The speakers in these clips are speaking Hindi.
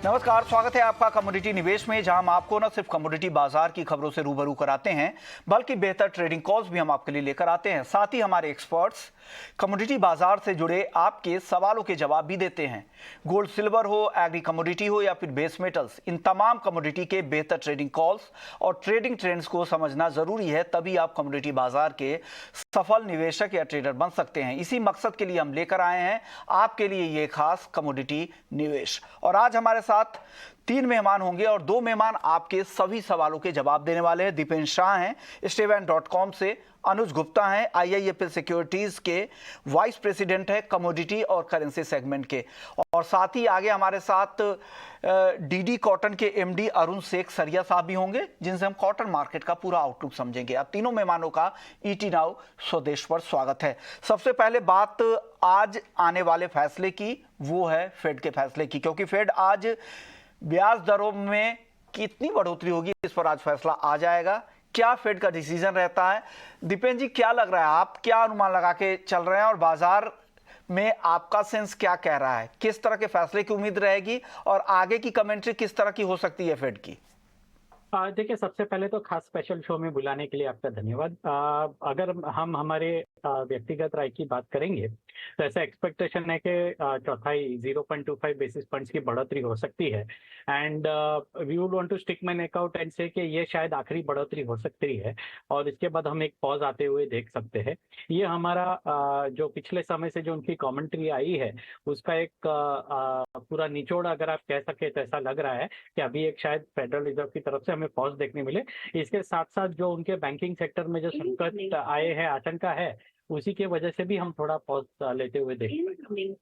नमस्कार, स्वागत है आपका कमोडिटी निवेश में, जहां हम आपको न सिर्फ कमोडिटी बाजार की खबरों से रूबरू कराते हैं, बल्कि बेहतर ट्रेडिंग कॉल्स भी हम आपके लिए लेकर आते हैं। साथ ही हमारे एक्सपर्ट्स कमोडिटी बाजार से जुड़े आपके सवालों के जवाब भी देते हैं। गोल्ड सिल्वर हो, एग्री कमोडिटी हो या फिर बेस मेटल्स, इन तमाम कमोडिटी के बेहतर ट्रेडिंग कॉल्स और ट्रेडिंग ट्रेंड्स को समझना जरूरी है, तभी आप कमोडिटी बाजार के सफल निवेशक या ट्रेडर बन सकते हैं। इसी मकसद के लिए हम लेकर आए हैं आपके लिए ये खास कमोडिटी निवेश। और आज हमारे साथ 3 मेहमान होंगे और 2 मेहमान आपके सभी सवालों के जवाब देने वाले हैं। दीपेन शाह हैं stevent.com से, अनुज गुप्ता हैं IIFL सिक्योरिटीज के वाइस प्रेसिडेंट है कमोडिटी और करेंसी सेगमेंट के, और साथ ही आगे हमारे साथ डीडी कॉटन के MD अरुण शेख सरिया साहब भी होंगे, जिनसे हम कॉटन मार्केट का पूरा आउटलुक समझेंगे। अब तीनों मेहमानों का ET नाउ स्वदेश पर स्वागत है। सबसे पहले बात आज आने वाले फैसले की, वो है फेड के फैसले की, क्योंकि फेड आज ब्याज दरों में कितनी बढ़ोतरी होगी इस पर आज फैसला आ जाएगा। क्या फेड का डिसीजन रहता है? दीपेन जी, क्या लग रहा है, आप क्या अनुमान लगा के चल रहे हैं और बाजार में आपका सेंस क्या कह रहा है? किस तरह के फैसले की उम्मीद रहेगी और आगे की कमेंट्री किस तरह की हो सकती है फेड की? देखिए, सबसे पहले तो खास स्पेशल शो में बुलाने के लिए आपका धन्यवाद। अगर हम हमारे व्यक्तिगत राय की बात करेंगे तो ऐसा एक्सपेक्टेशन है कि चौथाई 0.25 बेसिस पॉइंट्स की बढ़ोतरी हो सकती है। And we would want to stick my neck out and say कि ये शायद आखिरी बढ़ोतरी हो सकती है और इसके बाद हम एक पॉज आते हुए देख सकते हैं। ये हमारा जो पिछले समय से जो उनकी कमेंट्री आई है उसका एक पूरा निचोड़ अगर आप कह सके तो ऐसा लग रहा है कि अभी एक शायद फेडरल रिजर्व की तरफ से हमें पॉज देखने मिले। इसके साथ साथ जो उनके बैंकिंग सेक्टर में जो संकट आए हैं, आशंका है, उसी के वजह से भी हम थोड़ा पॉज लेते हुए देखें।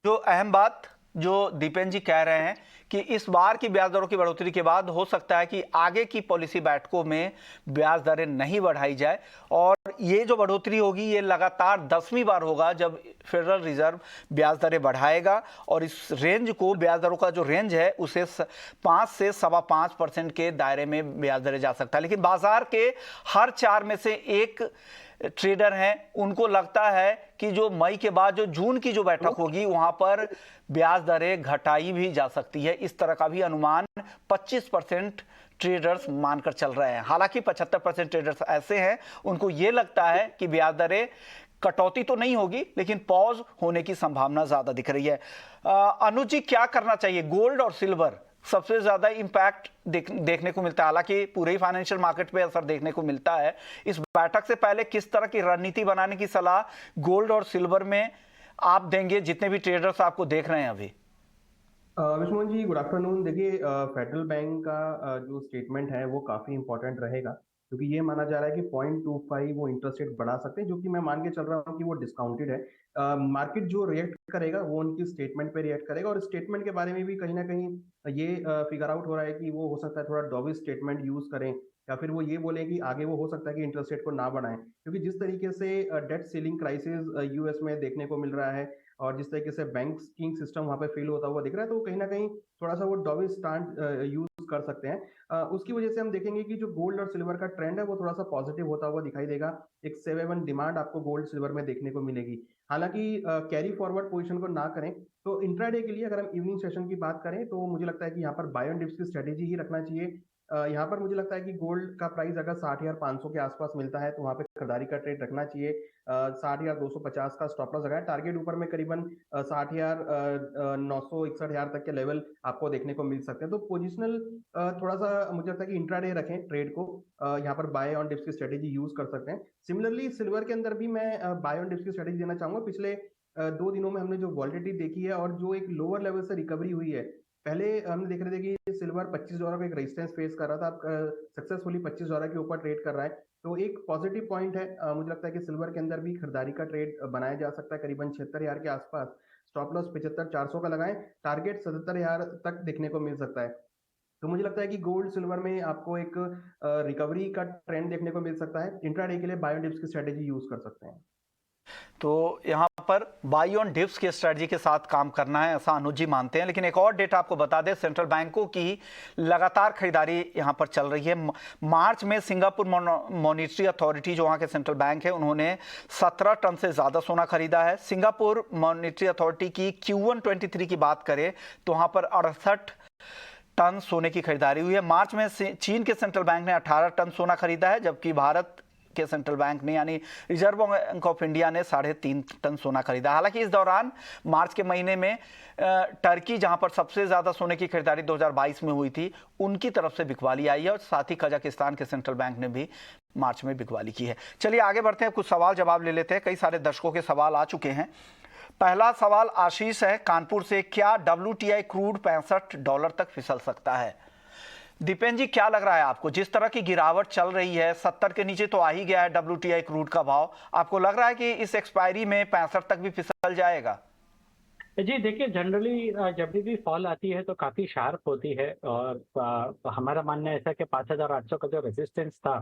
जो अहम बात जो दीपेन जी कह रहे हैं कि इस बार की ब्याज दरों की बढ़ोतरी के बाद हो सकता है कि आगे की पॉलिसी बैठकों में ब्याज दरें नहीं बढ़ाई जाए, और ये जो बढ़ोतरी होगी ये लगातार 10वीं बार होगा जब फेडरल रिजर्व ब्याज दरें बढ़ाएगा, और इस रेंज को, ब्याज दरों का जो रेंज है उसे 5 से 5.25% के दायरे में ब्याज दरें जा सकता है। लेकिन बाजार के हर 4 में से एक ट्रेडर हैं, उनको लगता है कि जो मई के बाद जो जून की जो बैठक होगी वहां पर ब्याज दरें घटाई भी जा सकती है। इस तरह का भी अनुमान 25% ट्रेडर्स मानकर चल रहे हैं। हालांकि 75% ट्रेडर्स ऐसे हैं, उनको ये लगता है कि ब्याज दरें कटौती तो नहीं होगी, लेकिन पॉज होने की संभावना ज्यादा दिख रही है। अनुज जी, क्या करना चाहिए? गोल्ड और सिल्वर सबसे ज्यादा इंपैक्ट देखने को मिलता है, हालांकि पूरे ही फाइनेंशियल मार्केट पे असर देखने को मिलता है। इस बैठक से पहले किस तरह की रणनीति बनाने की सलाह गोल्ड और सिल्वर में आप देंगे, जितने भी ट्रेडर्स आपको देख रहे हैं अभी? Vishnu ji, good afternoon. देखिए, फेडरल बैंक का जो स्टेटमेंट है वो काफ़ी इंपॉर्टेंट रहेगा, क्योंकि ये माना जा रहा है कि 0.25 वो इंटरेस्ट रेट बढ़ा सकते हैं, जो कि मैं मान के चल रहा हूँ कि वो डिस्काउंटेड है। मार्केट जो रिएक्ट करेगा वो उनकी स्टेटमेंट पे रिएक्ट करेगा, और स्टेटमेंट के बारे में भी कहीं ना कहीं ये फिगर आउट हो रहा है कि वो हो सकता है थोड़ा डॉविश स्टेटमेंट यूज करें, या फिर वो ये बोले कि आगे वो हो सकता है कि इंटरेस्ट रेट को ना बढ़ाएं, क्योंकि जिस तरीके से डेट सीलिंग क्राइसिस यूएस में देखने को मिल रहा है और जिस तरीके से बैंकिंग सिस्टम वहाँ पे फेल होता हुआ दिख रहा है, तो कहीं ना कहीं थोड़ा सा वो डॉविश स्टांट यूज कर सकते हैं। उसकी वजह से हम देखेंगे कि जो गोल्ड और सिल्वर का ट्रेंड है वो थोड़ा सा पॉजिटिव होता हुआ दिखाई देगा। एक सेव डिमांड आपको गोल्ड सिल्वर में देखने को मिलेगी। हालांकि कैरी फॉरवर्ड पोजीशन को ना करें तो इंट्राडे के लिए अगर हम इवनिंग सेशन की बात करें तो मुझे लगता है कि यहाँ पर बाय ऑन डिप्स की स्ट्रेटेजी ही रखना चाहिए। यहाँ पर मुझे लगता है कि गोल्ड का प्राइस अगर 60,500 के आसपास मिलता है तो वहाँ पे खरीदारी का ट्रेड रखना चाहिए। 60,250 का स्टॉप लॉस लगाए, टारगेट ऊपर में करीबन 60,961 तक के लेवल आपको देखने को मिल सकते हैं। तो पोजिशनल थोड़ा सा मुझे लगता है कि इंट्राडे रखें ट्रेड को, यहाँ पर बाय ऑन डिप्स की स्ट्रेटेजी यूज कर सकते हैं। सिमिलरली सिल्वर के अंदर भी मैं बाय ऑन डिप्स की स्ट्रेटेजी देना चाहूंगा। पिछले 2 दिनों में हमने जो वॉलिडिटी देखी है और जो एक लोअर लेवल से रिकवरी हुई है, पहले हम देख रहे थे कि सिल्वर $25 का एक रेजिस्टेंस फेस कर रहा था, अब सक्सेसफुली $25 के ऊपर ट्रेड कर रहा है, तो एक पॉजिटिव पॉइंट है। मुझे लगता है कि सिल्वर के अंदर भी खरीदारी का ट्रेड बनाया जा सकता है करीबन 76,000 के आसपास। स्टॉप लॉस 75,400 का लगाएं, टारगेट 77,000 तक देखने को मिल सकता है। तो मुझे लगता है कि गोल्ड सिल्वर में आपको एक रिकवरी का ट्रेंड देखने को मिल सकता है। इंट्राडे के लिए बायो डिप्स की स्ट्रेटेजी यूज कर सकते हैं। तो यहाँ पर बाई ऑन डिप्स की स्ट्रेटजी के साथ काम करना है, ऐसा अनुज जी मानते हैं। लेकिन एक और डेटा आपको बता दें, सेंट्रल बैंकों की लगातार खरीदारी यहाँ पर चल रही है। मार्च में सिंगापुर मॉनिटरी अथॉरिटी, जो वहाँ के सेंट्रल बैंक है, उन्होंने 17 टन से ज़्यादा सोना खरीदा है। सिंगापुर मॉनिटरी अथॉरिटी की Q1 23 की बात करें तो वहाँ पर 68 टन सोने की खरीदारी हुई है। मार्च में चीन के सेंट्रल बैंक ने 18 टन सोना खरीदा है, जबकि भारत के सेंट्रल बैंक ने यानी रिजर्व बैंक ऑफ इंडिया ने 3.5 टन सोना खरीदा। हालांकि इस दौरान मार्च के महीने में टर्की, जहां पर सबसे ज्यादा सोने की खरीदारी 2022 में हुई थी, उनकी तरफ से बिकवाली आई है और साथ ही कजाकिस्तान के सेंट्रल बैंक ने भी मार्च में बिकवाली की है। चलिए आगे बढ़ते हैं, कुछ सवाल जवाब ले लेते हैं। कई सारे दर्शकों के सवाल आ चुके हैं। पहला सवाल आशीष है कानपुर से, क्या WTI क्रूड $65 तक फिसल सकता है? दीपेन जी, क्या लग रहा है आपको? जिस तरह की गिरावट चल रही है, 70 के नीचे तो आ ही गया है WTI क्रूड का भाव, आपको लग रहा है कि इस एक्सपायरी में 65 तक भी फिसल जाएगा? जी देखिए, जनरली जब भी फॉल आती है तो काफी शार्प होती है, और हमारा मानना ऐसा है कि 5,800 का जो रेजिस्टेंस था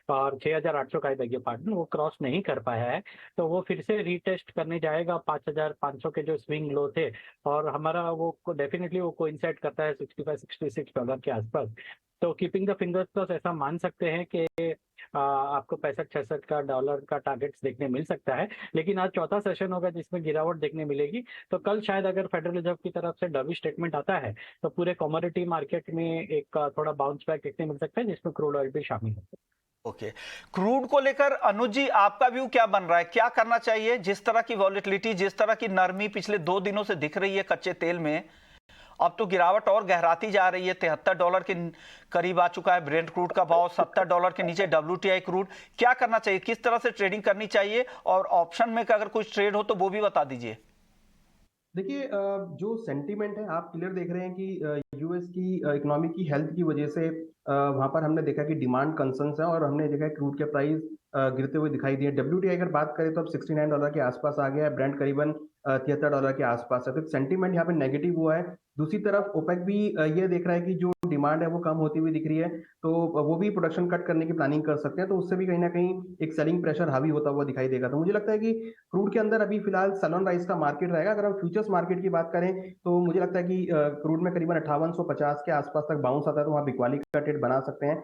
और 6,800 का, देखिए पार्टनर, वो क्रॉस नहीं कर पाया है, तो वो फिर से रीटेस्ट करने जाएगा 5,500 के जो स्विंग लो थे, और हमारा वो डेफिनेटली वो कोइंसाइड करता है $65-66 के आसपास। तो कीपिंग द फिंगर्स क्रॉस ऐसा मान सकते हैं कि आपको 65-66 का डॉलर का टारगेट्स देखने मिल सकता है। लेकिन आज चौथा सेशन होगा जिसमें गिरावट देखने मिलेगी, तो कल शायद अगर फेडरल रिजर्व की तरफ से डवी स्टेटमेंट आता है तो पूरे कमोडिटी मार्केट में एक थोड़ा बाउंस बैक देखने मिल सकता है, जिसमें क्रूड ऑयल भी शामिल है। ओके, क्रूड को लेकर अनुज जी आपका व्यू क्या बन रहा है? क्या करना चाहिए? जिस तरह की वॉलेटिलिटी, जिस तरह की नरमी पिछले 2 दिनों से दिख रही है कच्चे तेल में, अब तो गिरावट और गहराती जा रही है। $73 के करीब आ चुका है ब्रेंट क्रूड का भाव, $70 के नीचे WTI क्रूड। क्या करना चाहिए? किस तरह से ट्रेडिंग करनी चाहिए? और ऑप्शन में अगर कुछ ट्रेड हो तो वो भी बता दीजिए। देखिए, जो सेंटीमेंट है आप क्लियर देख रहे हैं कि यूएस की इकोनॉमी की हेल्थ की वजह से वहां पर हमने देखा कि डिमांड कंसर्न्स है, और हमने देखा क्रूड के प्राइस गिरते हुए दिखाई दिए। WTI अगर बात करें तो अब $69 के आसपास आ गया है, ब्रेंट करीबन $73 के आसपास है। तो सेंटीमेंट यहाँ पे नेगेटिव हुआ है। दूसरी तरफ ओपेक भी ये देख रहा है कि जो डिमांड है वो कम होती हुई दिख रही है, तो वो भी प्रोडक्शन कट करने की प्लानिंग कर सकते हैं, तो उससे भी कहीं ना कहीं एक सेलिंग प्रेशर हावी होता हुआ दिखाई देगा। तो मुझे लगता है कि क्रूड के अंदर अभी फिलहाल सैलॉन राइस का मार्केट रहेगा। अगर हम फ्यूचर्स मार्केट की बात करें तो मुझे लगता है कि क्रूड में करीबन 5850 के आसपास तक बाउंस आता है, तो वहाँ बिकवाली का ट्रेड बना सकते हैं।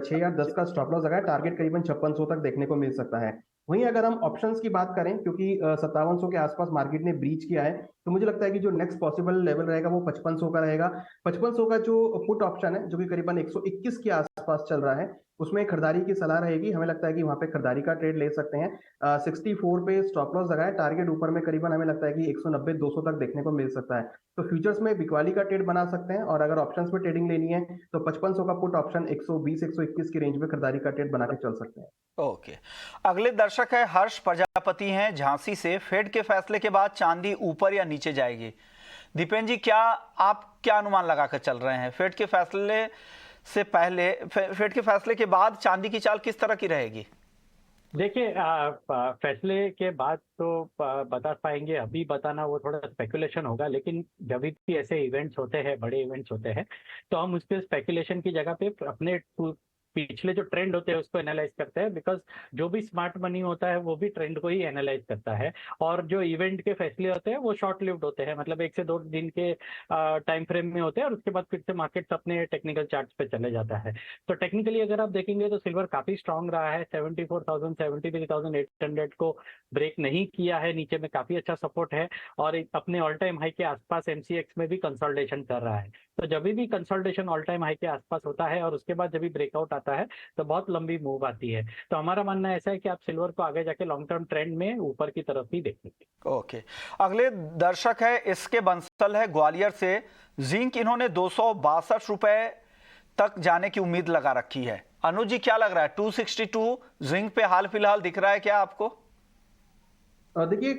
6 या 10 का स्टॉप लॉस लगाए, टारगेट करीबन 5600 तक देखने को मिल सकता है। वहीं अगर हम ऑप्शंस की बात करें, क्योंकि 5700 के आसपास मार्केट ने ब्रीच किया है, तो मुझे लगता है कि जो नेक्स्ट पॉसिबल लेवल रहेगा वो 5500 का रहेगा। 5500 का जो पुट ऑप्शन है, जो कि करीबन 121 के आसपास चल रहा है, उसमें खरीदारी की सलाह रहेगी। हमें लगता है कि वहां पे खरीदारी का ट्रेड ले सकते हैं। 64 पे स्टॉप लॉस लगाए, टारगेट ऊपर में करीबन हमें लगता है कि 190-200 तक देखने को मिल सकता है। तो फ्यूचर्स में बिकवाली का ट्रेड बना सकते हैं, और अगर ऑप्शंस में ट्रेडिंग लेनी है तो 5500 का पुट ऑप्शन 120-121 की रेंज में खरीदारी का ट्रेड बना के चल सकते हैं। ओके, अगले दर्शक है हर्ष प्रजापति हैं झांसी से। फेड के फैसले के बाद चांदी ऊपर या नीचे जाएगी? दीपेन जी, आप क्या अनुमान लगाकर चल रहे हैं? फेड के फैसले से पहले, फेड के फैसले के बाद चांदी की चाल किस तरह की रहेगी? देखिए, फैसले के बाद तो बता पाएंगे, अभी बताना वो थोड़ा स्पेकुलेशन होगा। लेकिन जब भी ऐसे इवेंट्स होते हैं, बड़े इवेंट्स होते हैं, तो हम उस पर स्पेकुलेशन की जगह पे अपने पिछले जो ट्रेंड होते हैं उसको एनालाइज करते हैं, बिकॉज जो भी स्मार्ट मनी होता है वो भी ट्रेंड को ही एनालाइज करता है। और जो इवेंट के फैसले होते हैं वो शॉर्ट लिव्ड होते हैं, मतलब 1 से 2 दिन के टाइम फ्रेम में होते हैं, और उसके बाद फिर से मार्केट अपने टेक्निकल चार्ट्स पे चले जाता है। तो टेक्निकली अगर आप देखेंगे तो सिल्वर काफी स्ट्रांग रहा है। 74,000 73,800 को ब्रेक नहीं किया है, नीचे में काफी अच्छा सपोर्ट है, और अपने ऑल टाइम हाई के आसपास MCX में भी कंसोलिडेशन कर रहा है। तो जब भी कंसोलिडेशन ऑल टाइम हाई के आसपास होता है और उसके बाद जब भी ब्रेकआउट आता है तो बहुत लंबी मूव आती है। तो हमारा मानना ऐसा है कि आप सिल्वर को आगे जाके लॉन्ग टर्म ट्रेंड में ऊपर की तरफ ही देखेंगे। ओके, अगले दर्शक है इसके बंसल है ग्वालियर से। जिंक इन्होंने 262 रुपए तक जाने की उम्मीद लगा रखी है। अनुज जी, क्या लग रहा है? 262 जिंक पे हाल फिलहाल दिख रहा है क्या आपको? देखिए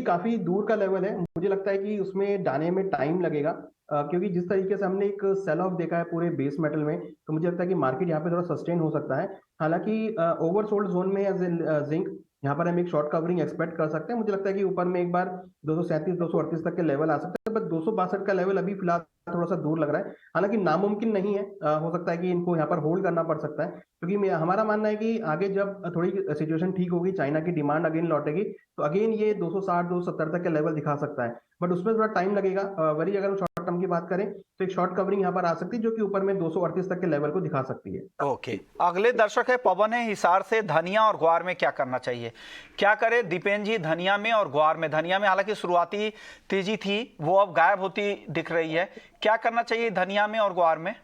काफी दूर का लेवल है। मुझे लगता है कि उसमें जाने में टाइम लगेगा, क्योंकि जिस तरीके से हमने एक सेल ऑफ देखा है पूरे बेस मेटल में, तो मुझे लगता है कि मार्केट यहाँ पे थोड़ा सस्टेन हो सकता है। हालांकि ओवरसोल्ड जोन में एज जिंक यहाँ पर हम एक शॉर्ट कवरिंग एक्सपेक्ट कर सकते हैं। मुझे लगता है कि ऊपर में एक बार 237 238 तक के लेवल आ सकते हैं, बट 262 का लेवल अभी फिलहाल थोड़ा सा दूर लग रहा है। हालांकि नामुमकिन नहीं है, हो सकता है कि इनको यहाँ पर होल्ड करना पड़ सकता है, क्योंकि हमारा मानना है कि आगे जब थोड़ी सिचुएशन ठीक होगी, चाइना की डिमांड अगेन लौटेगी, तो अगेन ये 260 270 तक के लेवल दिखा सकता है, बट उसमें थोड़ा टाइम लगेगा। वरी अगर हम शॉर्ट टर्म की बात करें तो एक शॉर्ट कवरिंग यहाँ पर आ सकती है, जो कि ऊपर में 238 तक के लेवल को दिखा सकती है। ओके, अगले दर्शक है पवन है हिसार से। धनिया और ग्वार में क्या करना चाहिए, क्या करे दीपेन जी धनिया में और ग्वार में? धनिया में हालांकि शुरुआती तेजी थी, वो अब गायब होती दिख रही है। क्या करना चाहिए धनिया में और ग्वार में?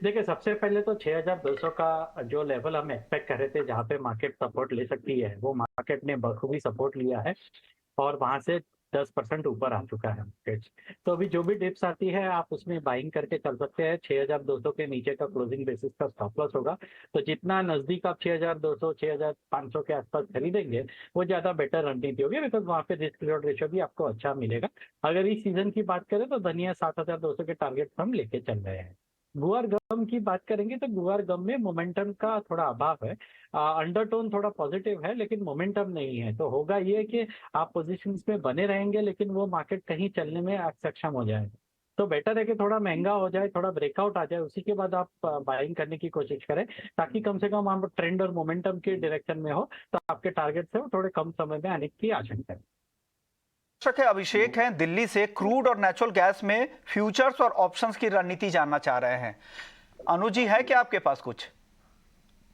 देखिए, सबसे पहले तो 6200 का जो लेवल हम एक्सपेक्ट कर रहे थे, जहाँ पे मार्केट सपोर्ट ले सकती है, वो मार्केट ने बखूबी सपोर्ट लिया है और वहां से 10% ऊपर आ चुका है मार्केट। तो अभी जो भी डिप्स आती है आप उसमें बाइंग करके चल सकते हैं। 6200 के नीचे का क्लोजिंग बेसिस का स्टॉप लॉस होगा, तो जितना नजदीक आप 6200 6500 के आसपास खरीदेंगे वो ज्यादा बेटर रणनीति होगी, बिकॉज वहाँ पे रिस्क रिवॉर्ड रेशियो भी आपको अच्छा मिलेगा। अगर इस सीजन की बात करें तो धनिया 7200 के टारगेट हम लेके चल रहे हैं। गुआर गम की बात करेंगे तो गुआर गम में मोमेंटम का थोड़ा अभाव है। अंडरटोन थोड़ा पॉजिटिव है लेकिन मोमेंटम नहीं है, तो होगा ये कि आप पोजीशंस में बने रहेंगे लेकिन वो मार्केट कहीं चलने में सक्षम हो जाए। तो बेटर है कि थोड़ा महंगा हो जाए, थोड़ा ब्रेकआउट आ जाए, उसी के बाद आप बाइंग करने की कोशिश करें, ताकि कम से कम आप ट्रेंड और मोमेंटम के डायरेक्शन में हो, तो आपके टारगेट से वो थोड़े कम समय में आने की आशंका है। दर्शक है अभिषेक हैं दिल्ली से। क्रूड और नेचुरल गैस में फ्यूचर्स और ऑप्शंस की रणनीति जानना चाह रहे हैं। अनुज जी, है क्या आपके पास कुछ?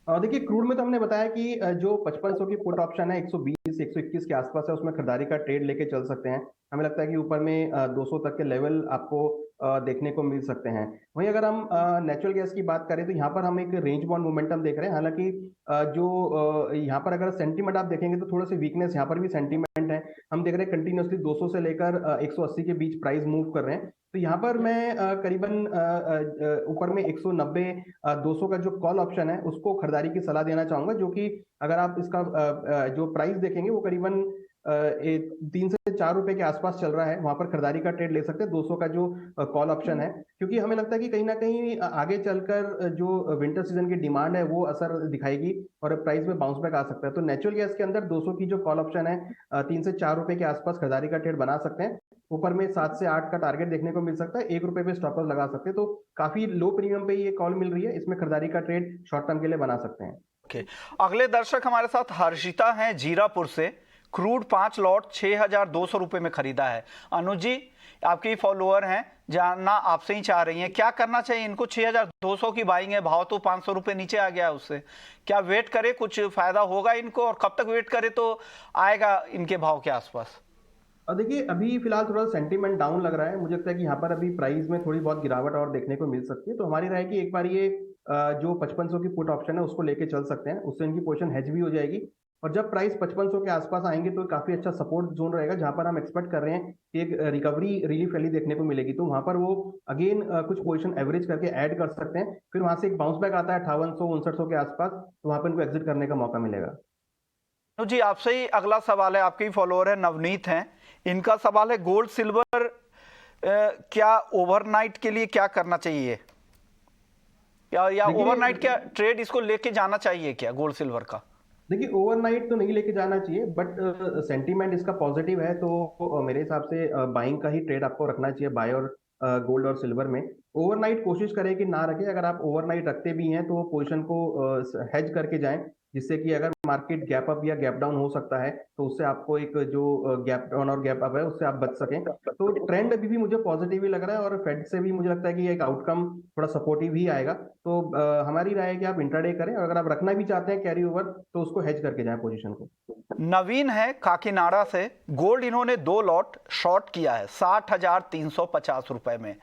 देखिए, क्रूड में तो हमने बताया कि जो 5500 की पुट ऑप्शन है 120 121 के आसपास है, उसमें खरीदारी का ट्रेड लेके चल सकते हैं। हमें लगता है कि ऊपर में 200 तक के लेवल आपको देखने को मिल सकते हैं। वहीं अगर हम नेचुरल गैस की बात करें तो यहाँ पर हम एक रेंज बाउंड मोमेंटम देख रहे हैं। हालांकि यहाँ पर अगर सेंटीमेंट आप देखेंगे तो थोड़ा सी वीकनेस यहाँ पर भी सेंटीमेंट है। हम देख रहे हैं कंटिन्यूसली 200 से लेकर 180 के बीच प्राइस मूव कर रहे हैं। तो यहाँ पर मैं करीबन ऊपर में 190 200 का जो कॉल ऑप्शन है उसको खरीदारी की सलाह देना चाहूंगा, जो कि अगर आप इसका जो प्राइस देखेंगे वो करीबन 3 से 4 रुपए के आसपास चल रहा है। वहां पर खरीदारी का ट्रेड ले सकते हैं 200 का जो कॉल ऑप्शन है, क्योंकि हमें लगता है कि कहीं ना कहीं आगे चलकर जो विंटर सीजन की डिमांड है वो असर दिखाएगी और प्राइस में बाउंस बैक आ सकता है। तो नेचुरल गैस के अंदर 200 की जो कॉल ऑप्शन है 3 से 4 रुपए के आसपास खरीदारी का ट्रेड बना सकते हैं। ऊपर में 7 से 8 का टारगेट देखने को मिल सकता है, 1 रुपए पे स्टॉप लॉस लगा सकते हैं। तो काफी लो प्रीमियम पे ये कॉल मिल रही है, इसमें खरीदारी का ट्रेड शॉर्ट टर्म के लिए बना सकते हैं। ओके, अगले दर्शक हमारे साथ हर्षिता हैं जीरापुर से। क्रूड 5 लॉट 6200 रुपए में खरीदा है। अनुज जी, आपकी फॉलोअर हैं, जानना आपसे ही चाह रही हैं क्या करना चाहिए इनको? 6200 की बाइंग है, भाव तो 500 रुपए नीचे आ गया है उससे। क्या वेट करे, कुछ फायदा होगा इनको, और कब तक वेट करे तो आएगा इनके भाव के आसपास? और देखिए, अभी फिलहाल थोड़ा सेंटीमेंट डाउन लग रहा है। मुझे लगता है कि यहाँ पर अभी प्राइस में थोड़ी बहुत गिरावट और देखने को मिल सकती है। तो हमारी राय है कि एक बार ये जो 5500 की पुट ऑप्शन है उसको लेके चल सकते हैं, उससे इनकी पोजीशन हेज भी हो जाएगी। और जब प्राइस 5500 के आसपास आएंगे तो काफी अच्छा सपोर्ट जोन रहेगा, जहां पर हम एक्सपेक्ट कर रहे हैं कि एक रिकवरी रिलीफ रैली देखने को मिलेगी। तो वहां पर वो अगेन कुछ पोजीशन एवरेज करके ऐड कर सकते हैं, फिर वहां से एक बाउंस बैक आता है 5800 5900 के आसपास, तो वहां पर इनको एग्जिट करने का मौका मिलेगा। जी, आपसे ही अगला सवाल है, आपके ही फॉलोअर है नवनीत हैं। इनका सवाल है गोल्ड सिल्वर क्या ओवरनाइट के लिए क्या करना चाहिए, या ओवरनाइट क्या ट्रेड इसको लेके जाना चाहिए क्या गोल्ड सिल्वर का? देखिए, ओवरनाइट तो नहीं लेके जाना चाहिए, बट सेंटीमेंट इसका पॉजिटिव है, तो मेरे हिसाब से बाइंग का ही ट्रेड आपको रखना चाहिए, बाय और गोल्ड और सिल्वर में। ओवरनाइट कोशिश करें कि ना रखें। अगर आप ओवरनाइट रखते भी हैं तो पोजीशन को हेज करके जाएं, जिससे कि अगर मार्केट गैप अप या गैप डाउन हो सकता है तो उससे आपको एक जो गैप डाउन और गैप अप है उससे आप बच सकें। तो ट्रेंड अभी भी मुझे पॉजिटिव ही लग रहा है और फेड से भी मुझे लगता है कि एक आउटकम थोड़ा सपोर्टिव ही आएगा। तो हमारी राय है कि आप इंट्राडे करें, और अगर आप रखना भी चाहते हैं कैरी ओवर तो उसको हेज करके जाएं पोजीशन को। नवीन है काकीनाडा से। गोल्ड इन्होंने 2 लॉट शॉर्ट किया है 60,350 रुपए में।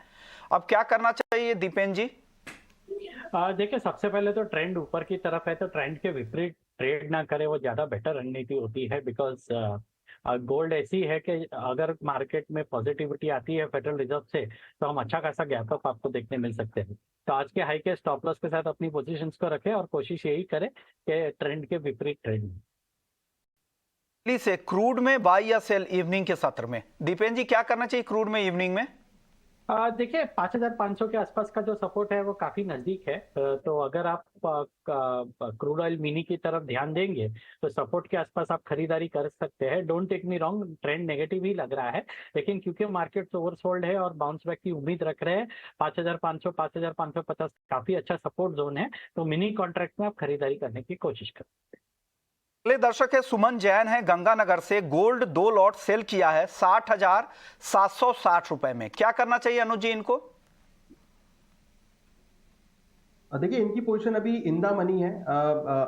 अब क्या करना चाहिए दीपेन जी? देखिए, सबसे पहले तो ट्रेंड ऊपर की तरफ है, तो ट्रेंड के विपरीत ट्रेड ना करे, वो ज्यादा बेटर रणनीति होती है। बिकॉज गोल्ड ऐसी है कि अगर मार्केट में पॉजिटिविटी आती है फेडरल रिजर्व से, तो हम अच्छा खासा गैप अप आपको देखने मिल सकते हैं। तो आज के हाई के स्टॉप लॉस के साथ अपनी पोजीशंस को रखें और कोशिश यही करें कि ट्रेंड के विपरीत ट्रेड से क्रूड में बाय या सेल इवनिंग के सत्र में? दीपेन जी, क्या करना चाहिए क्रूड में इवनिंग में? देखिए 5,500 के आसपास का जो सपोर्ट है वो काफी नजदीक है। तो अगर आप क्रूड ऑयल मिनी की तरफ ध्यान देंगे तो सपोर्ट के आसपास आप खरीदारी कर सकते हैं। Don't take me wrong, trend negative ही लग रहा है, लेकिन क्योंकि मार्केट ओवरसोल्ड है और बाउंस बैक की उम्मीद रख रहे हैं, 5,500 5,550 काफी अच्छा सपोर्ट जोन है। तो मिनी कॉन्ट्रैक्ट में आप खरीदारी करने की कोशिश करें। अगले दर्शक है सुमन जैन है गंगानगर से। गोल्ड 2 लॉट सेल किया है 60,760 रुपए में, क्या करना चाहिए अनुज जी इनको? देखिए इनकी पोजीशन अभी इन द मनी है,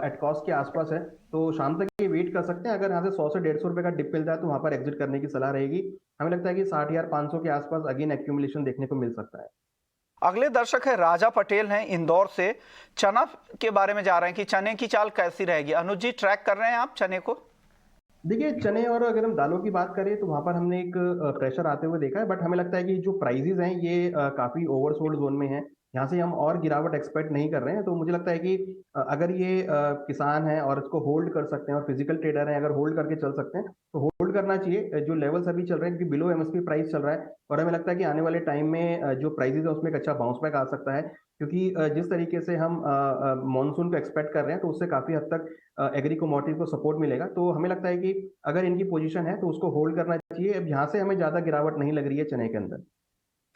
एट कॉस्ट के आसपास है, तो शाम तक ये वेट कर सकते हैं। अगर यहाँ से 100 से 150 रुपए का डिप मिलता है तो वहां पर एग्जिट करने की सलाह रहेगी। हमें लगता है कि 60,500 के आसपास अगेन एक्यूमुलेशन देखने को मिल सकता है। अगले दर्शक है राजा पटेल हैं इंदौर से। चना के बारे में जा रहे हैं कि चने की चाल कैसी रहेगी। अनुज जी ट्रैक कर रहे हैं आप चने को? देखिए चने और अगर हम दालों की बात करें तो वहां पर हमने एक प्रेशर आते हुए देखा है, बट हमें लगता है कि जो प्राइसेस हैं ये काफी ओवरसोल्ड जोन में है। यहाँ से हम और गिरावट एक्सपेक्ट नहीं कर रहे हैं, तो मुझे लगता है कि अगर ये किसान हैं और इसको होल्ड कर सकते हैं और फिजिकल ट्रेडर हैं, अगर होल्ड करके चल सकते हैं तो होल्ड करना चाहिए। जो लेवल्स अभी चल रहे हैं क्योंकि बिलो एमएसपी प्राइस चल रहा है, और हमें लगता है कि आने वाले टाइम में जो प्राइसेस है उसमें एक अच्छा बाउंस बैक आ सकता है, क्योंकि जिस तरीके से हम मानसून को एक्सपेक्ट कर रहे हैं तो उससे काफी हद तक एग्री कमोडिटीज को सपोर्ट मिलेगा। तो हमें लगता है कि अगर इनकी पोजीशन है तो उसको होल्ड करना चाहिए। अब यहाँ से हमें ज्यादा गिरावट नहीं लग रही है चने के अंदर।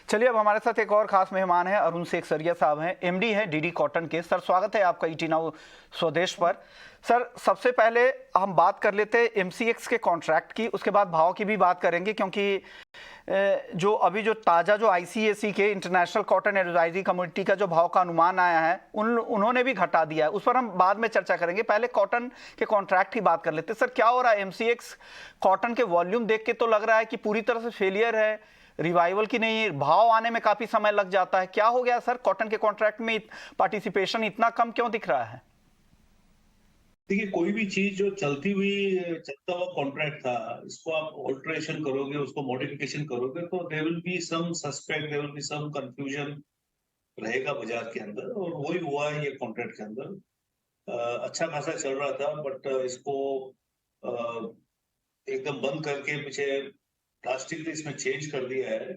चलिए अब हमारे साथ एक और खास मेहमान है, अरुण शेख सरिया साहब हैं, एमडी हैं डीडी कॉटन के। सर स्वागत है आपका ईटी नाउ स्वदेश पर। सर सबसे पहले हम बात कर लेते हैं एमसीएक्स के कॉन्ट्रैक्ट की, उसके बाद भाव की भी बात करेंगे, क्योंकि जो अभी जो ताज़ा जो आईसीएसी के इंटरनेशनल कॉटन एडवाइजरी कम्युनिटी का जो भाव का अनुमान आया है उन्होंने भी घटा दिया है, उस पर हम बाद में चर्चा करेंगे। पहले कॉटन के कॉन्ट्रैक्ट की बात कर लेते हैं। सर क्या हो रहा है एमसीएक्स कॉटन के वॉल्यूम देख के तो लग रहा है कि पूरी तरह से फेलियर है, रिवाइवल की नहीं, भाव आने में काफी समय लग जाता है। क्या हो गया सर, कॉटन के कॉन्ट्रैक्ट में पार्टिसिपेशन इतना कम क्यों दिख रहा है? देखिए कोई भी चीज जो चलता हुआ कॉन्ट्रैक्ट था, इसको आप ऑल्टरेशन करोगे, उसको मॉडिफिकेशन करोगे तो there will be some suspect, there will be some confusion रहेगा बाजार के अंदर, और वही हुआ है ये कॉन्ट्रैक्ट के अंदर। अच्छा खासा चल रहा था, बट इसको एकदम बंद करके पीछे ड्रास्टिकली इसमें चेंज कर दिया है।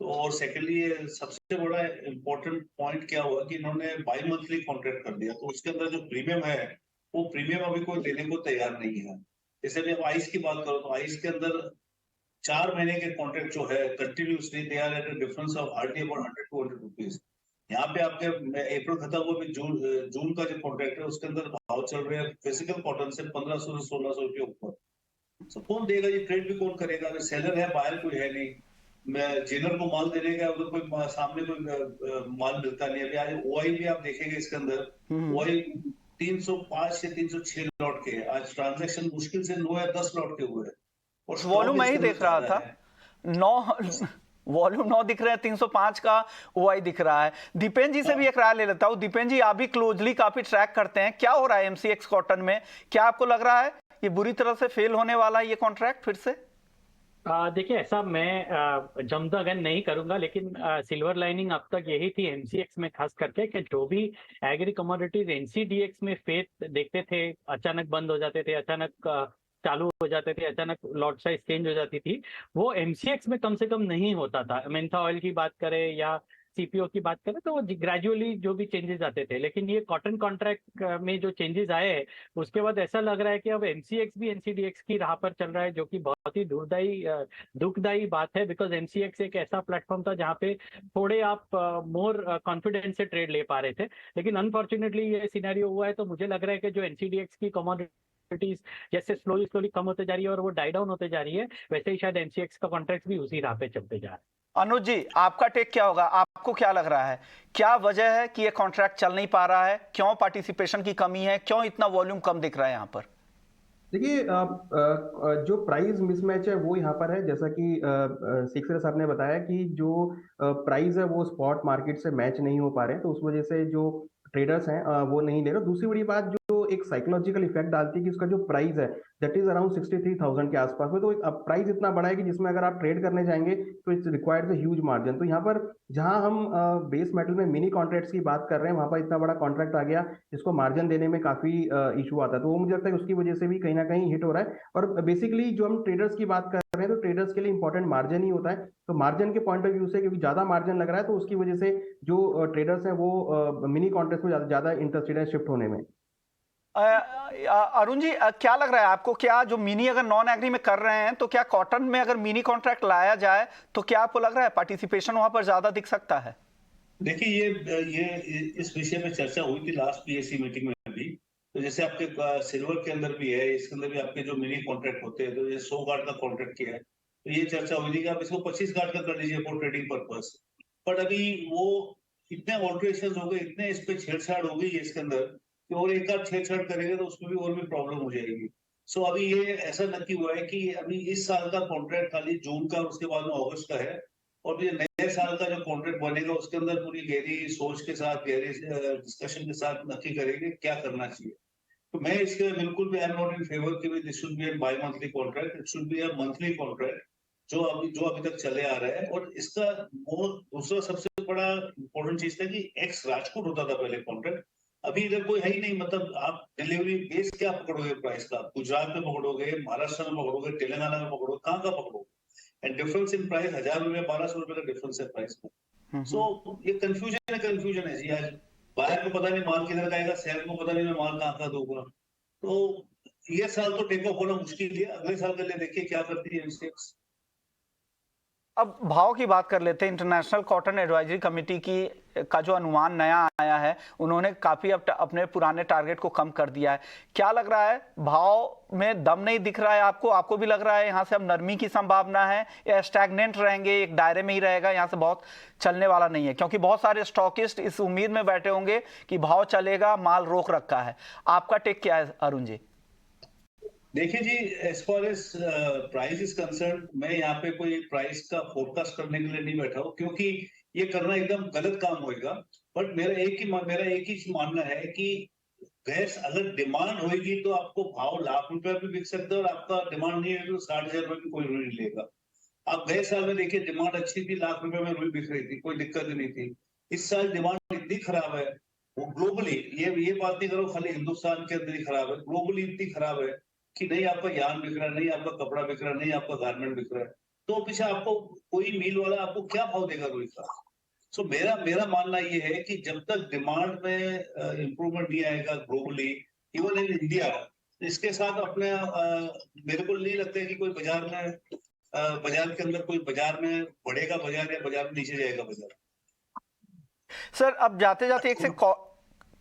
तो और सेकेंडली सबसे बड़ा इम्पोर्टेंट पॉइंट क्या हुआ कि इन्होंने बाई मंथली कॉन्ट्रैक्ट कर दिया, तो उसके अंदर जो प्रीमियम है वो प्रीमियम अभी कोई देने को तैयार नहीं है। जैसे भी अब आइस की बात करो तो आइस के अंदर 4 महीने के कॉन्ट्रैक्ट जो है continuously they are at a difference of hardly about 100-200 rupees. यहाँ पे आपके अप्रैल खत्म हुआ भी जून का जो कॉन्ट्रैक्ट है उसके अंदर भाव चल रहे हैं फिजिकल कॉटन से 1500 से 1600 रुपये ऊपर। तो कौन देगा ये ट्रेड भी कौन करेगा? अगर सेलर है, बायर कोई है नहीं, मैं जेलर को माल देने का उधर कोई सामने कोई माल मिलता नहीं। अभी आज ओआई भी आप देखेंगे इसके अंदर ओआई 305 से 306 लॉट के आज ट्रांजैक्शन मुश्किल से 9 या 10 लॉट के हुए, और वॉल्यूम मैं ही देख रहा था 9 वॉल्यूम 9 दिख रहे हैं, 305 का ओआई दिख रहा है। दीपेन जी से भी एक राय ले लेता हूं। दीपेन जी आप भी क्लोजली काफी ट्रैक करते हैं, क्या हो रहा है एमसीएक्स कॉटन में? क्या आपको लग रहा है ये बुरी तरह से फेल होने वाला है ये कॉन्ट्रैक्ट फिर से? देखिए ऐसा मैं जम द गन नहीं करूंगा, लेकिन सिल्वर लाइनिंग अब तक यही थी एमसीएक्स में खास करके कि जो भी एग्री कमोडिटीज एनसीडीएक्स में फेथ देखते थे, अचानक बंद हो जाते थे, अचानक चालू हो जाते थे, अचानक लॉट साइज चेंज हो जाती थी, वो एमसीएक्स में कम से कम नहीं होता था। मेंथा ऑयल की बात करें या सीपीओ की बात करें तो वो ग्रेजुअली जो भी चेंजेस आते थे, लेकिन ये कॉटन कॉन्ट्रैक्ट में जो चेंजेस आए हैं उसके बाद ऐसा लग रहा है कि अब एमसीएक्स भी एनसीडीएक्स की राह पर चल रहा है, जो कि बहुत ही दुखदायी बात है। बिकॉज एमसीएक्स एक ऐसा प्लेटफॉर्म था जहाँ पे थोड़े आप मोर कॉन्फिडेंस से ट्रेड ले पा रहे थे, लेकिन अनफॉर्चुनेटली ये सिनेरियो हुआ है। तो मुझे लग रहा है कि जो एनसीडीएक्स की कमोडिटीज जैसे स्लोली कम होते जा रही है और वो डाई डाउन होते जा रही है, वैसे ही शायद एमसीएक्स का कॉन्ट्रैक्ट भी उसी राह पे चलते जा रहा है। अनुज जी आपका टेक क्या होगा? आपको क्या लग रहा है, क्या वजह है कि ये कॉन्ट्रैक्ट चल नहीं पा रहा है? क्यों पार्टिसिपेशन की कमी है? क्यों इतना वॉल्यूम कम दिख रहा है यहाँ पर? देखिए जो प्राइस मिसमैच है वो यहाँ पर है, जैसा कि शेख साहब ने बताया कि जो प्राइस है वो स्पॉट मार्केट से मैच नहीं हो पा रहे हैं, तो उस वजह से जो ट्रेडर्स हैं वो नहीं ले रहे। दूसरी बड़ी बात, जो एक साइकोलॉजिकल इफेक्ट डालती है कि उसका जो प्राइस है दैट इज अराउंड 63,000 के आसपास में। तो प्राइस इतना बड़ा है कि जिसमें अगर आप ट्रेड करने जाएंगे तो it's required a huge margin. तो यहाँ पर जहां हम बेस मेटल में मिनी कॉन्ट्रैक्ट्स की बात कर रहे हैं, वहां पर इतना बड़ा कॉन्ट्रैक्ट आ गया जिसको मार्जिन देने में काफी इशू आता है। तो वो मुझे लगता है कि उसकी वजह से भी कहीं ना कहीं हिट हो रहा है। और बेसिकली जो हम ट्रेडर्स की बात कर रहे हैं तो ट्रेडर्स के लिए इंपॉर्टेंट मार्जिन ही होता है। तो मार्जिन के पॉइंट ऑफ व्यू से क्योंकि ज्यादा मार्जिन लग रहा है तो उसकी वजह से जो ट्रेडर्स हैं वो मिनी कॉन्ट्रैक्ट में ज्यादा इंटरेस्टेड है शिफ्ट होने में। अरुण जी, क्या लग रहा है आपको, क्या जो मिनी अगर नॉन एग्री में कर रहे हैं तो क्या कॉटन में अगर मिनी कॉन्ट्रैक्ट लाया जाए तो क्या आपको लग रहा है पार्टिसिपेशन वहां पर ज्यादा दिख सकता है? देखिए ये इस विषय में चर्चा हुई थी लास्ट पीएससी मीटिंग में भी। तो जैसे आपके सिल्वर के अंदर भी है, इसके अंदर भी आपके जो मिनी कॉन्ट्रैक्ट होते हैं, तो ये 100 गार्ड का कॉन्ट्रैक्ट किया है, तो ये चर्चा हुई थी कि आप इसको 25 गार्ड का कर लीजिए फॉर ट्रेडिंग पर्पस। बट अभी वो इतने ऑल्ट्रेशन हो गए, इतने इस पे छेड़छाड़ हो गई है इसके अंदर कि और एक आध छेड़छाड़ करेंगे तो उसमें भी और भी प्रॉब्लम हो जाएगी। सो अभी ये ऐसा नक्की हुआ है कि अभी इस साल का कॉन्ट्रैक्ट खाली जून का, उसके बाद में अगस्त का है। और ये नए साल का जो कॉन्ट्रैक्ट बनेगा उसके अंदर पूरी गहरी सोच के साथ, गहरी डिस्कशन के साथ नक्की करेंगे क्या करना चाहिए। तो मैं इसके बिल्कुल भी I am not in favour कि this should be a bi monthly contract, it should be a monthly contract जो अभी तक चले आ रहा है। और इसका वो दूसरा सबसे बड़ा इंपॉर्टेंट चीज था कि एक्स राजकोट होता था पहले कॉन्ट्रैक्ट, अभी इधर कोई है ही नहीं। मतलब आप डिलीवरी बेस क्या पकड़ोगे प्राइस का? गुजरात में पकड़ोगे, महाराष्ट्र में पकड़ोगे, तेलंगाना में पकड़ोगे, कहाँ का पकड़ोगे? एंड डिफरेंस इन प्राइस 1000 रुपए 1200 रुपए का डिफरेंस है प्राइस में। सो ये कंफ्यूजन है जी। आज बाहर को पता नहीं माल किधर का आएगा, शहर को पता नहीं मैं माल कहाँ का दूंगा। तो ये साल तो टेक ऑफ होना मुश्किल है, अगले साल के लिए देखिए क्या करती है एमसीएक्स। अब भाव की बात कर लेते हैं। इंटरनेशनल कॉटन एडवाइजरी कमेटी की का जो अनुमान नया आया है, उन्होंने काफी अपने पुराने टारगेट को कम कर दिया है। क्या लग रहा है, भाव में दम नहीं दिख रहा है आपको? आपको भी लग रहा है यहाँ से अब नरमी की संभावना है या स्टैग्नेंट रहेंगे, एक दायरे में ही रहेगा, यहाँ से बहुत चलने वाला नहीं है? क्योंकि बहुत सारे स्टॉकिस्ट इस उम्मीद में बैठे होंगे कि भाव चलेगा, माल रोक रखा है। आपका टेक क्या है अरुण जी? देखिए जी, as far as price is concern, मैं यहाँ पे कोई प्राइस का फोरकास्ट करने के लिए नहीं बैठा हूँ, क्योंकि ये करना एकदम गलत काम होएगा। बट मेरा एक ही मानना है कि गैस अगर डिमांड होगी तो आपको भाव लाख रुपए भी बिक सकता है, और आपका डिमांड नहीं है तो 60,000 रुपए भी कोई रुई नहीं लेगा। आप गए साल में देखिए डिमांड अच्छी थी, लाख रुपए में रुई बिक रही थी, कोई दिक्कत नहीं थी। इस साल डिमांड इतनी खराब है, वो ग्लोबली, ये बात नहीं करो खाली हिंदुस्तान के अंदर ही खराब है, ग्लोबली इतनी खराब है कि नहीं आपका यार्न बिक रहा है, नहीं आपका कपड़ा बिक रहा है, नहीं आपका गारमेंट बिक रहा है। तो पीछे आपको कोई मिल वाला आपको क्या भाव देगा रुई का? सो मेरा मानना ये है कि जब तक डिमांड में इंप्रूवमेंट नहीं आएगा ग्लोबली, इवन इन इंडिया, इसके साथ अपने मेरे को नहीं लगता है कि कोई बाजार के अंदर कोई बाजार में बढ़ेगा बाजार, या बाजार में नीचे जाएगा बाजार। सर, अब जाते जाते एक से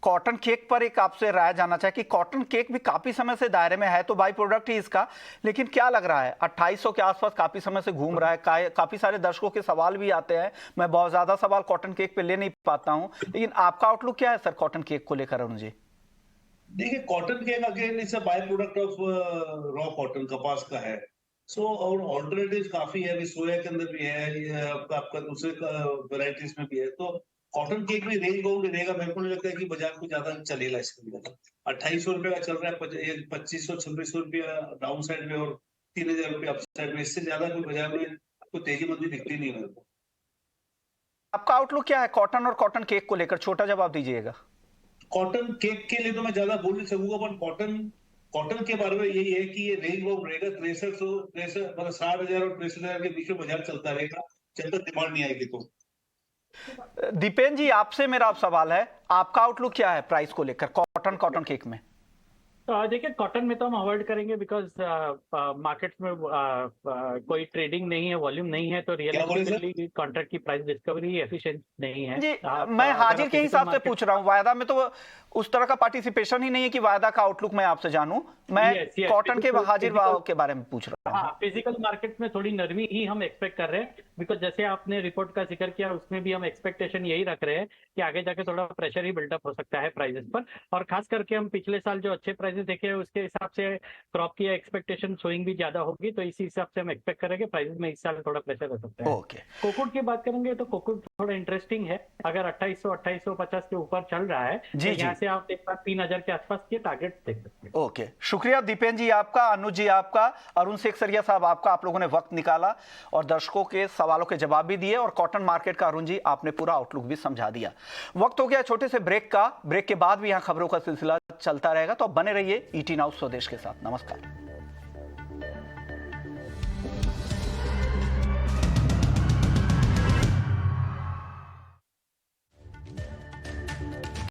कॉटन केक पर एक आपसे राय जानना चाहिए कि कॉटन केक भी काफी समय से दायरे में है, तो बाई प्रोडक्ट ही इसका, लेकिन क्या लग रहा है 2800 के आसपास काफी समय से घूम रहा है। काफी सारे दर्शकों के सवाल भी आते हैं, मैं बहुत ज्यादा सवाल कॉटन केक पे ले नहीं पाता हूं, लेकिन आपका आउटलुक क्या है सर कॉटन केक को लेकर अरुण जी? देखिए, cotton cake again it's a by product of raw cotton, कपास का है। सो और ऑल्टरनेटिव काफी है, अभी सोया के अंदर भी है, ये आपका दूसरे वेराइटीज में भी है। तो कॉटन केक भी रेंज बाउंड रहेगा। मेरे को नहीं लगता है कि बाजार को ज्यादा चलेगा इसके अंदर। 2800 रुपए का चल रहा है, 2500-2600 रुपया डाउन साइड में, और 3000 रुपया अप साइड में। इससे ज्यादा कोई बाजार में कोई तेजी मंदी दिखती नहीं मेरे को। आपका आउटलुक क्या है कॉटन और कॉटन केक को लेकर? छोटा जवाब दीजिएगा। कॉटन केक के लिए तो मैं ज्यादा बोल नहीं सकूंगा, पर कॉटन के बारे में यही है कि ये रेंज बाउंड रहेगा। 63 मतलब 60,000 और 63,000 के बीच में बाजार चलता रहेगा, जब तक डिमांड नहीं आएगी। तो दीपेन जी, आपसे मेरा सवाल है, आपका आउटलुक क्या है प्राइस को लेकर कॉटन केक में? देखिए, कॉटन में तो हम अवॉइड करेंगे बिकॉज मार्केट में कोई ट्रेडिंग नहीं है, वॉल्यूम नहीं है, तो रियलिस्टिकली कॉन्ट्रैक्ट की प्राइस डिस्कवरी एफिशिएंट नहीं है जी। मैं हाजिर के हिसाब से पूछ रहा हूँ, वायदा में तो उस तरह का पार्टिसिपेशन ही नहीं है कि वायदा का आउटलुक मैं आपसे जानूं। मैं कॉटन के हाजिर भाव के बारे में पूछ रहा हूँ। हाँ, फिजिकल मार्केट में थोड़ी नरमी ही हम एक्सपेक्ट कर रहे हैं, बिकॉज जैसे आपने रिपोर्ट का जिक्र किया उसमें भी हम एक्सपेक्टेशन यही रख रहे हैं कि आगे जाके थोड़ा प्रेशर ही बिल्डअप हो सकता है प्राइसेस पर। और खास करके हम पिछले साल जो अच्छे प्राइसेस देखे उसके हिसाब से क्रॉप की एक्सपेक्टेशन सोइंग भी ज्यादा होगी, तो इसी हिसाब से हम एक्सपेक्ट करेंगे प्राइसेस में इस साल थोड़ा प्रेशर हो सकता है। ओके। कोकोड की बात करेंगे तो कोकोड थोड़ा इंटरेस्टिंग है। अगर 2850 के ऊपर चल रहा है जी, तो जी। यहाँ से आप एक बार 3000 के आसपास के टारगेट देख सकते हैं। ओके, शुक्रिया दीपेन जी आपका, अनुज जी आपका, अरुण शेखसरिया साहब आपका, आप लोगों ने वक्त निकाला और दर्शकों के सवालों के जवाब भी दिए, और कॉटन मार्केट का अरुण जी आपने पूरा आउटलुक भी समझा दिया। वक्त हो गया छोटे से ब्रेक का, ब्रेक के बाद भी यहाँ खबरों का सिलसिला चलता रहेगा, तो अब बने रहिए ईटी नाउ स्वदेश के साथ। नमस्कार।